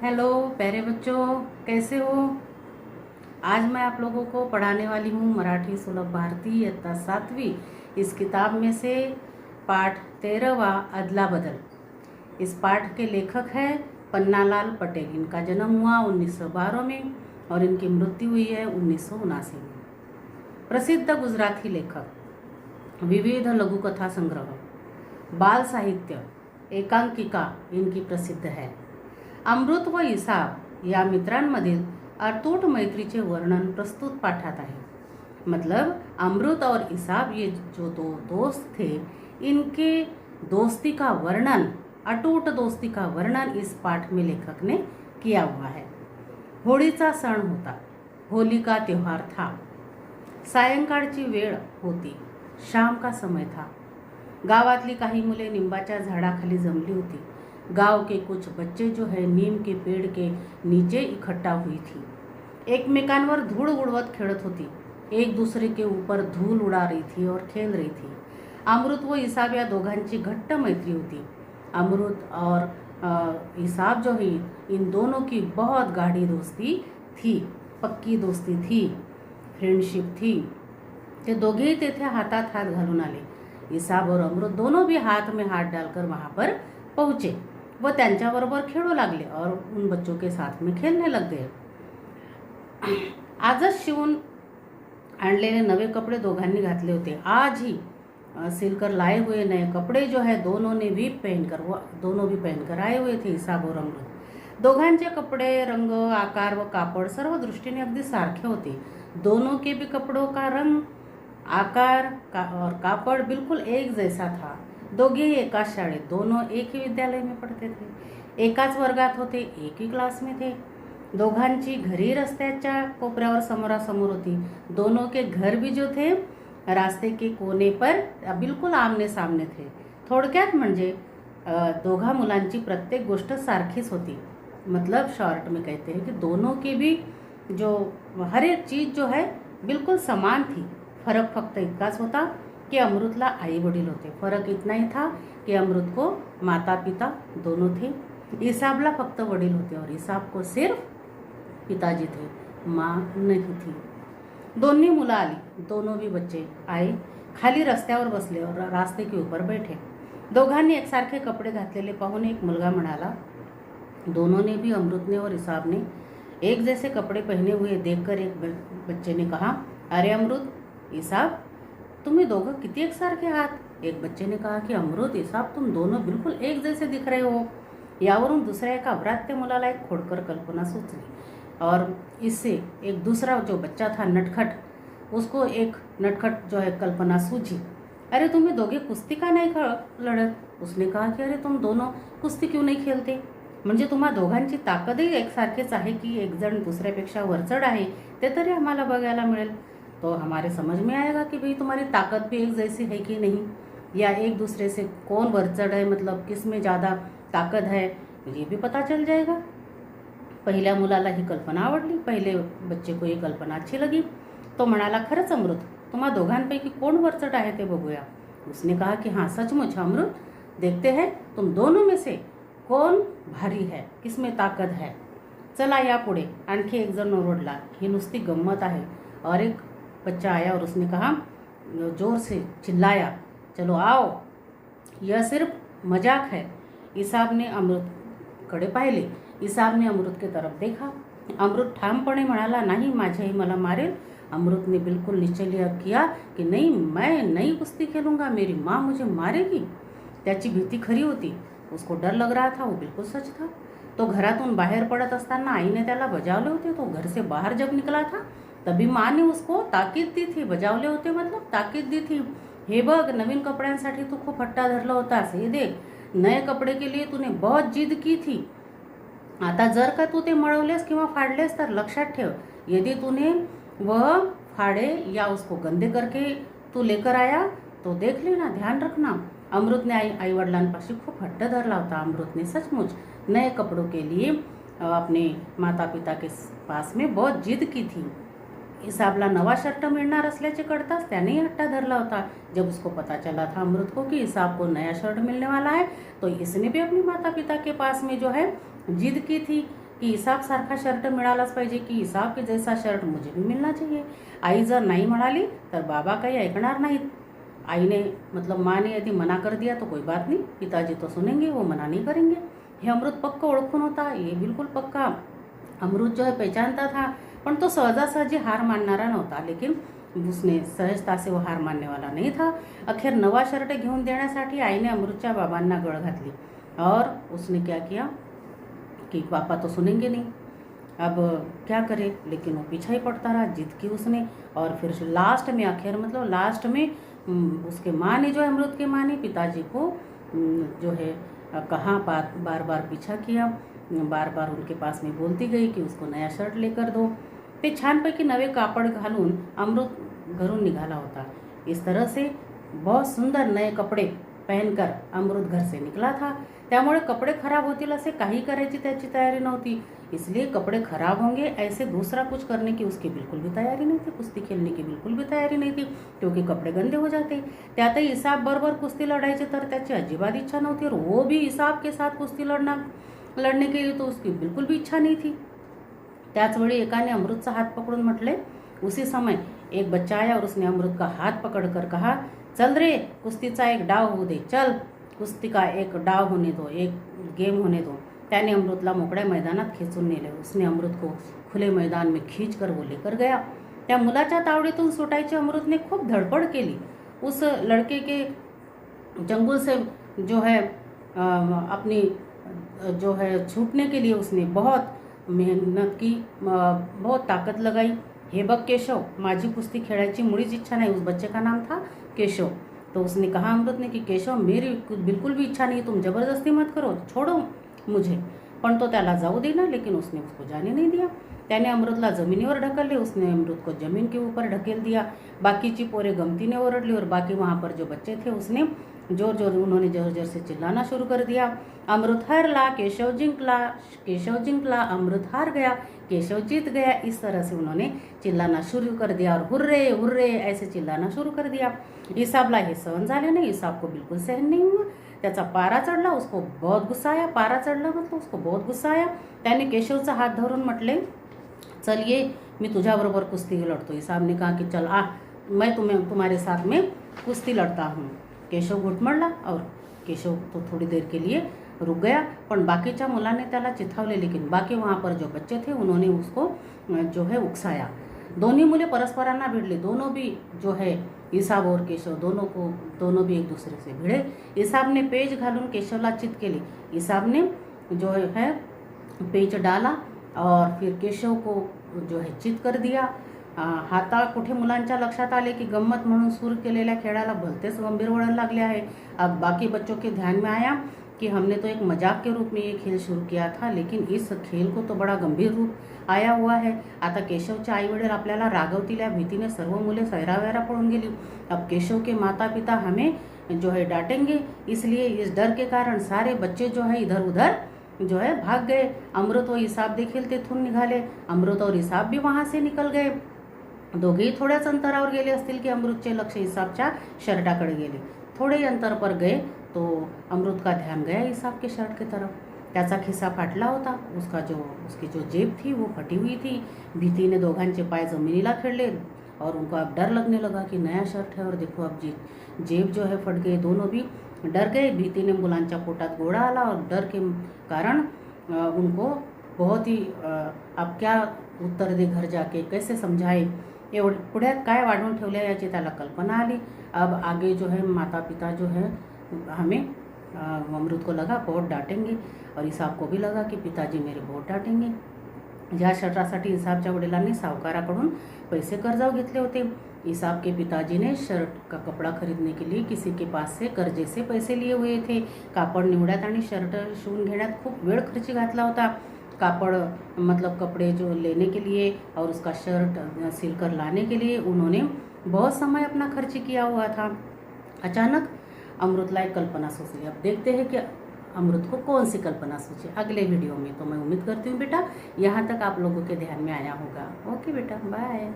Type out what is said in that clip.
Hello प्यारे बच्चों, कैसे हो। आज मैं आप लोगों को पढ़ाने वाली हूँ मराठी सुलभ भारती इयत्ता 7वीं। इस किताब में से पाठ 13वां अदला बदल। इस पाठ के लेखक हैं पन्नालाल पटेल। इनका जन्म हुआ 1912 में और इनकी मृत्यु हुई है 1979 में। प्रसिद्ध गुजराती लेखक, विविध लघुकथा संग्रह, बाल साहित्य, एकांकिका इनकी प्रसिद्ध है। अमृत व इसाब या मित्रांमधील अतूट मैत्रीचे वर्णन प्रस्तुत पाठात आहे। मतलब अमृत और इसाब ये जो दो दोस्त थे, इनके दोस्ती का वर्णन, अटूट दोस्ती का वर्णन इस पाठ में लेखक ने किया हुआ है। होळीचा सण होता, होली का त्योहार था। सायंकाळची वेळ होती, शाम का समय था। गावातली काही मुले निंबाच्या झाडाखाली जमली होती। गांव के कुछ बच्चे जो है नीम के पेड़ के नीचे इकट्ठा हुई थी। एकमेकांवर धूल उड़वत खेलत होती, एक दूसरे के ऊपर धूल उड़ा रही थी और खेल रही थी। अमृत व इसाब या दोघांची घट्ट मैत्री होती। अमृत और इसाब जो है, इन दोनों की बहुत गाढ़ी दोस्ती थी, पक्की दोस्ती थी, फ्रेंडशिप थी। ते दोघेही तेथे हातात हात घालून आले। इसाब और अमृत दोनों भी हाथ में हाथ डालकर वहां पर पहुंचे व त्यांच्याबरोबर खेळू लागले और उन बच्चों के साथ में खेलने लग गए। आजच शिवून आणलेले नवे कपड़े दोघांनी घातले होते। आज ही सिलकर लाए हुए नए कपड़े जो है दोनों भी पहनकर आए हुए थे, इसाब और अमृत। दोघांचे कपड़े, रंग, आकार व कापड़ सर्व दृष्टीने अगदी सारखे होते। दोनों के भी कपड़ों का रंग, आकार और कापड़ बिल्कुल एक जैसा था। दोघे एकाच शाळेत, दोनों एक ही विद्यालय में पढ़ते थे, एकाच वर्गात होते, एक ही क्लास में थे। दोघांची घरी रस्त्याच्या कोपऱ्यावर समोरासमोर होती। दोनों के घर भी जो थे रास्ते के कोने पर बिल्कुल आमने सामने थे। थोडक्यात म्हणजे दोघा मुलांची प्रत्येक गोष्ट सारखीच होती। मतलब शॉर्ट में कहते हैं कि दोनों की भी जो हर एक चीज़ जो है बिल्कुल समान थी। फरक फक्त इतकाच होता कि अमृतला आई वडील होते। फरक इतना ही था कि अमृत को माता पिता दोनों थे, इसाबला फक्त वडील होते और इसाब को सिर्फ पिताजी थे, माँ नहीं थी। दोन्ही मुलं आली, दोनों भी बच्चे आए, खाली रस्त्यावर बसले और रास्ते के ऊपर बैठे। दोघांनी एकसारखे कपडे घातलेले पाहून एक मुलगा म्हणाला, दोनों ने भी, अमृत ने और इसाब ने, एक जैसे कपड़े पहने हुए देखकर एक बच्चे ने कहा, अरे अमृत, इसाब, तुम्हें दोघं किती एकसारखे आहात। एक बच्चे ने कहा कि अमृत, इसाब, तुम दोनों बिल्कुल एक जैसे दिख रहे हो। यावरून दुसऱ्या एका अभ्रात्य मुलाला एक खोडकर कल्पना सुचली और इससे एक दूसरा जो बच्चा था नटखट, उसको एक नटखट जो है कल्पना सूझी। अरे तुम्हें दोघे कुस्ती का नाही लढत। उसने कहा कि अरे तुम दोनों कुस्ती क्यों नहीं खेलते। म्हणजे तुम्हा दोघांची ताकदही एकसारखेच आहे की एक जण दुसऱ्यापेक्षा वरचढ आहे ते तरी आम्हाला बघायला मिळेल, तो हमारे समझ में आएगा कि भाई तुम्हारी ताकत भी एक जैसी है कि नहीं, या एक दूसरे से कौन वरचढ है, मतलब किस में ज़्यादा ताकत है, ये भी पता चल जाएगा। पहिल्या मुलाला ही कल्पना आवडली, पहिले बच्चे को ही कल्पना अच्छी लगी। तो म्हणाला, खरंच अमृत, तुम्हा दोघांपैकी कोण वरचढ आहे ते बघूया। उसने कहा कि हाँ सचमुच अमृत, देखते हैं तुम दोनों में से कौन भारी है, किसमें ताकत है। चला या पुढे। आणखी एक जण ओरडला, ही नुसती गंमत आहे। और एक बच्चा आया और उसने कहा, जोर से चिल्लाया, चलो आओ, यह सिर्फ मजाक है। इसाब ने अमृत कडे पाहिले। इसाब ने अमृत के तरफ देखा। अमृत ठामपणे म्हणाला, नहीं, माझी आई मला मारेल। अमृत ने बिल्कुल निश्चय किया कि नहीं, मैं नहीं कुस्ती खेलूंगा, मेरी माँ मुझे मारेगी। त्याची भीती खरी होती, उसको डर लग रहा था, वो बिल्कुल सच था। तो घरातून बाहेर पडत असताना आईने त्याला बजावले होते। तो घर से बाहर जब निकला था तभी माँ ने उसको ताकीद दी थी। बजावले होते मतलब ताकीद दी थी, हे बघ, नवीन कपड्यांसाठी तू खूप हट्टा धरला होतास, हे देख, नए कपड़े के लिए तूने बहुत जिद की थी। आता जर का तू ते मळवलेस किंवा फाडलेस तर लक्षात ठेव, यदि तूने वह फाड़े या उसको गंदे करके तू लेकर आया तो देख लेना, ध्यान रखना। अमृत ने आई वडिलांपाशी खूप हट्ट धरला होता। अमृत ने सचमुच नए कपड़ों के लिए अपने माता पिता के पास में बहुत जिद की थी। इसाबला नवा शर्ट मिलणार असल्याचे कळताच त्यानेही हट्टा धरला होता। जब उसको पता चला था अमृत को कि इसाब को नया शर्ट मिलने वाला है, तो इसने भी अपने माता पिता के पास में जो है जिद की थी की इसाब सारखा शर्ट मिळालाच पाहिजे, की इसाब के जैसा शर्ट मुझे भी मिलना चाहिए. आई जर नाही म्हणाली तर बाबा काही ऐकणार नाहीत. आईने मतलब माँ ने यदि मना कर दिया तो कोई बात नहीं, पिताजी तो सुनेंगे, वो मना नहीं करेंगे. हे अमृत पक्का ओळखून होता, ये बिल्कुल पक्का अमृत जो है पहचानता था, पण तो सहजासहजी हार मानणारा नव्हता. लेकिन उसने सहजता से वो हार मानने वाला नहीं था. अखेर नवा शर्ट घेऊन देण्यासाठी आईने अमृतच्या बाबांना गळ घातली और उसने क्या किया कि पापा तो सुनेंगे नहीं, अब क्या करे. लेकिन वो पीछा ही पड़ता रहा, जिद की उसने. और फिर लास्ट में आखिर मतलब लास्ट में उसके माँ ने जो है अमृत के माँ ने पिताजी को जो है कहाँ बार बार पीछा किया, बार बार उनके पास में बोलती गई की उसको नया शर्ट लेकर दो. ते छानपैकी नवे कापड घालून अमृत घरून निघाला होता. इस तरह से बहुत सुंदर नए कपड़े पहनकर अमृत घर से निकला था. त्यामुळे कपड़े खराब होतील असे काही करायची त्याची तयारी नव्हती. इसलिए कपड़े खराब होंगे ऐसे दूसरा कुछ करने की उसकी बिल्कुल भी तयारी नहीं थी. कुश्ती खेलने की बिल्कुल भी तयारी नहीं थी, क्योंकि कपड़े गंदे हो जाते. त्यातही इसाब बरोबर कुश्ती लढायची तर त्याची अजिबात इच्छा नव्हती. और वो भी इसाब के साथ कुश्ती लड़ने के लिए तो उसकी बिल्कुल भी इच्छा नहीं थी. त्याच वेळी एकाने अमृतचा हाथ पकड़ून म्हटले. उसी समय एक बच्चा आया और उसने अमृत का हाथ पकड़कर कहा, चल रे, कुश्तीचा एक डाव होऊ दे, चल कुश्ती का एक डाव होने दो, एक गेम होने दो. त्याने अमृतला मोकळ्या मैदानात खेचून नेले. उसने अमृत को खुले मैदान में खींच कर वो लेकर गया. त्या मुलाच्या तावडीतून सुटायची अमृतने खूप धडपड केली. उस लड़के के चंगुल से जो है अपनी जो है छूटने के लिए उसने बहुत मेहनत की, बहुत ताकत लगाई. हे बघ केशव, माझी कुश्ती खेळायची मुळीच इच्छा नाही. उस बच्चे का नाम था केशव. तो उसने कहा अमृत ने कि केशव, मेरी बिल्कुल भी इच्छा नहीं, तुम जबरदस्ती मत करो, छोड़ो मुझे. पण तो त्याला जाऊ देना, लेकिन उसने उसको जाने नहीं दिया. त्याने अमृतला जमिनीवर ढकलले. उसने अमृत को जमीन के ऊपर ढकेल दिया. बाकीची पोरे गमतीने ओरडली और बाकी वहाँ पर जो बच्चे थे उसने उन्होंने जोर जोर से चिल्लाना शुरू कर दिया. अमृत हारला, केशव जिंकला, केशव जिंकला, अमृत हार गया, केशव जीत गया. इस तरह से उन्होंने चिल्लाना शुरू कर दिया और हुर्रे हुर्रे ऐसे चिल्लाना शुरू कर दिया. इसाबला हे सहन झाले नाही. इसाब को बिल्कुल सहन नहीं हुआ. त्याचा पारा चढ़ला, उसको बहुत गुस्सा आया. पारा चढ़ला मतलब उसको बहुत गुस्सा आया. त्याने केशवचा हात धरून म्हटले, चल ये, मी तुझ्याबरोबर कुस्ती लड़तो. इसाब ने कहा कि चल आ, मैं तुम्हारे साथ में कुस्ती लड़ता हूँ. केशव घुटमळला और केशव तो थोड़ी देर के लिए रुक गया. पण बाकीच्या मुलाने त्याला चिथावले. लेकिन बाकी वहाँ पर जो बच्चे थे उन्होंने उसको जो है उकसाया. दोन्ही मुले परस्परांना भिडले. दोनों भी जो है इसाब और केशव दोनों भी एक दूसरे से भिड़े. इसाब ने पेच घालून केशवला चित केले. इसाब ने जो है पेच डाला और फिर केशव को जो है चित कर दिया. हाता कुठे मुलांच्या लक्षात आले की गम्मत म्हणून सुरू केलेल्या खेळाला भलतेच गंभीर वळण लागले आहे. अब बाकी बच्चों के ध्यान में आया कि हमने तो एक मजाक के रूप में ये खेल शुरू किया था, लेकिन इस खेल को तो बड़ा गंभीर रूप आया हुआ है. आता केशवचे आई वडील आपल्याला रागवतील या भीतीने सर्व मुले सैरावैरा पळून गेली. अब केशव के माता पिता हमें जो है डांटेंगे, इसलिए इस डर के कारण सारे बच्चे जो है इधर उधर जो है भाग गए. अमृत व इसाब देखील तेथून निघाले. अमृत और इसाब भी वहाँ से निकल गए. दोघेही थोड्याच अंतरावर गेले असतील की अमृतचे लक्ष इसाबच्या शर्टाकडे गेले. थोड़े ही अंतर पर गए तो अमृत का ध्यान गया इसाब के शर्ट की तरफ. त्याचा खिसा फाटला होता. उसकी जो जेब थी वो फटी हुई थी. भीती ने दोघांचे पाय जमिनीला खिळले और उनको अब डर लगने लगा कि नया शर्ट है और देखो अब जेब जो है फट गई. दोनों भी डर गए. भीती ने मुलांच्या पोटात गोळा आला और डर के कारण उनको बहुत ही अब क्या उत्तर दे घर जाके, कैसे समझाए, पुढ्यात काय वाढवून ठेवले याची त्याला कल्पना आली. अब आगे जो है माता पिता जो है हमें अमृत को लगा बहुत डांटेंगे और इसाब को भी लगा कि पिताजी मेरे बहुत डांटेंगे. ज्या शर्टासाठी इसाबच्या वडिलांनी सावकाराकडून पैसे कर्जाऊ घेतले होते. इसाब के पिताजी ने शर्ट का कपड़ा खरीदने के लिए किसी के पास से कर्जे से पैसे लिए हुए थे. कापड निवड्यात आणि शर्ट शिवून घेण्यात खूप वेळ खर्च घातला होता. कापड़ मतलब कपड़े जो लेने के लिए और उसका शर्ट सिलकर लाने के लिए उन्होंने बहुत समय अपना खर्च किया हुआ था. अचानक अमृतला एक कल्पना सूझी. अब देखते हैं कि अमृत को कौन सी कल्पना सूझी अगले वीडियो में. तो मैं उम्मीद करती हूँ बेटा यहाँ तक आप लोगों के ध्यान में आया होगा. ओके बेटा, बाय.